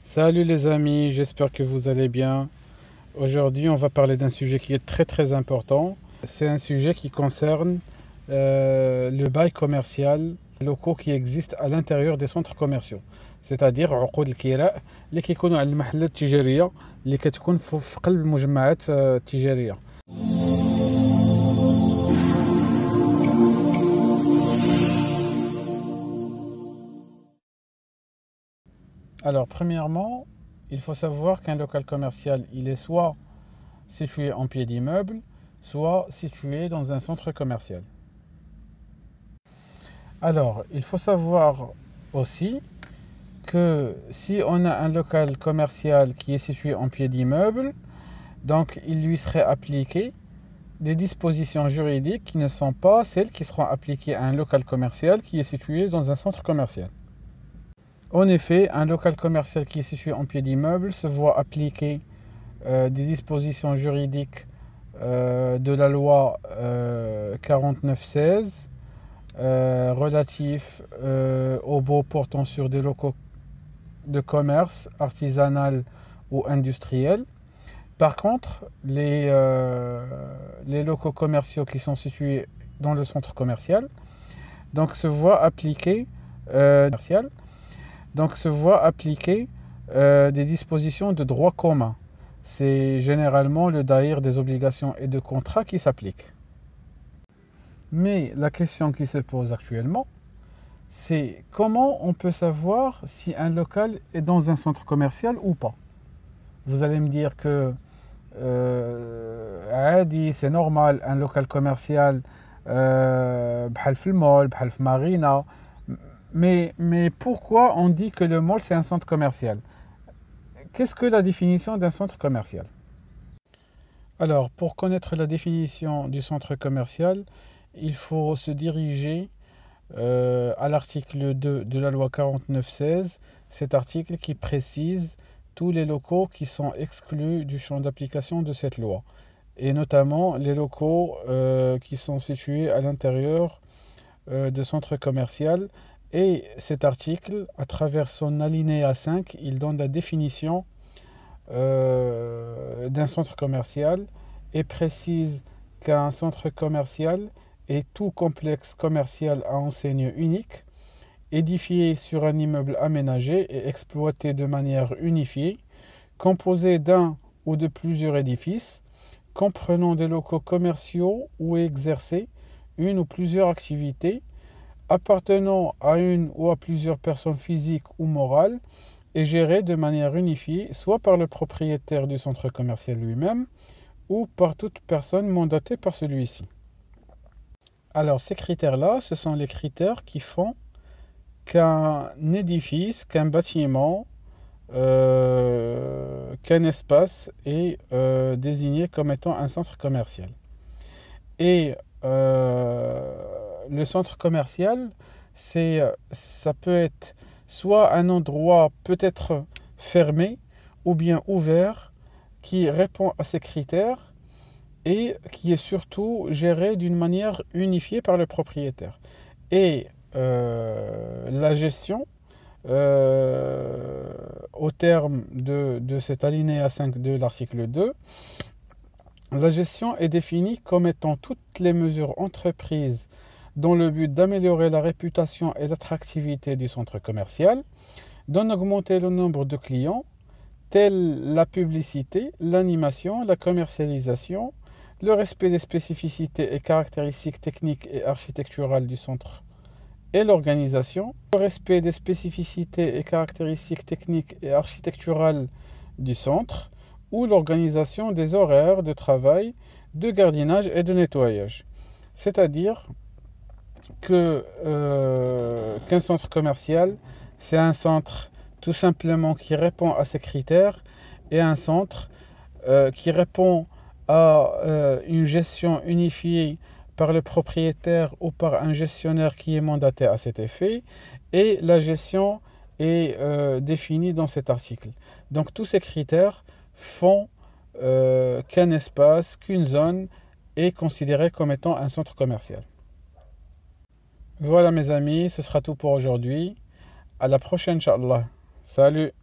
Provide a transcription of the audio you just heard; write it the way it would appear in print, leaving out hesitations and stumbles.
Salut les amis, j'espère que vous allez bien. Aujourd'hui, on va parler d'un sujet qui est très important. C'est un sujet qui concerne le bail commercial, les locaux qui existent à l'intérieur des centres commerciaux. C'est-à-dire عقود الكراء اللي كيكونوا على المحلات التجارية اللي كتكون في قلب المجمعات التجارية. Alors, premièrement, il faut savoir qu'un local commercial, il est soit situé en pied d'immeuble, soit situé dans un centre commercial. Alors, il faut savoir aussi que si on a un local commercial qui est situé en pied d'immeuble, donc il lui serait appliqué des dispositions juridiques qui ne sont pas celles qui seront appliquées à un local commercial qui est situé dans un centre commercial. En effet, un local commercial qui est situé en pied d'immeuble se voit appliquer des dispositions juridiques de la loi 4916 relatif aux baux portant sur des locaux de commerce artisanal ou industriel. Par contre, les locaux commerciaux qui sont situés dans le centre commercial se voient appliquer des dispositions de droit commun. C'est généralement le daïr des obligations et de contrats qui s'applique. Mais la question qui se pose actuellement, c'est comment on peut savoir si un local est dans un centre commercial ou pas. Vous allez me dire que c'est normal, un local commercial بحال في المول, بحال في marina. Mais pourquoi on dit que le mall c'est un centre commercial? Qu'est-ce que la définition d'un centre commercial? Alors, pour connaître la définition du centre commercial, il faut se diriger à l'article 2 de la loi 4916, cet article qui précise tous les locaux qui sont exclus du champ d'application de cette loi, et notamment les locaux qui sont situés à l'intérieur de centres commerciaux. Et cet article, à travers son alinéa 5, il donne la définition d'un centre commercial et précise qu'un centre commercial est tout complexe commercial à enseigne unique, édifié sur un immeuble aménagé et exploité de manière unifiée, composé d'un ou de plusieurs édifices, comprenant des locaux commerciaux où exercer une ou plusieurs activités, appartenant à une ou à plusieurs personnes physiques ou morales et géré de manière unifiée, soit par le propriétaire du centre commercial lui-même ou par toute personne mandatée par celui-ci. Alors ces critères-là, ce sont les critères qui font qu'un édifice, qu'un bâtiment, qu'un espace est désigné comme étant un centre commercial. Et le centre commercial, ça peut être soit un endroit peut-être fermé ou bien ouvert qui répond à ces critères et qui est surtout géré d'une manière unifiée par le propriétaire. Et la gestion, au terme de cet alinéa 5 de l'article 2, la gestion est définie comme étant toutes les mesures entreprises dans le but d'améliorer la réputation et l'attractivité du centre commercial, d'en augmenter le nombre de clients, tels la publicité, l'animation, la commercialisation, le respect des spécificités et caractéristiques techniques et architecturales du centre et l'organisation, le respect des spécificités et caractéristiques techniques et architecturales du centre, ou l'organisation des horaires de travail, de gardiennage et de nettoyage. C'est-à-dire qu'un centre commercial, c'est un centre tout simplement qui répond à ces critères et un centre qui répond à une gestion unifiée par le propriétaire ou par un gestionnaire qui est mandaté à cet effet, et la gestion est définie dans cet article. Donc tous ces critères font qu'un espace, qu'une zone est considérée comme étant un centre commercial. Voilà mes amis, ce sera tout pour aujourd'hui. À la prochaine, Inch'Allah. Salut!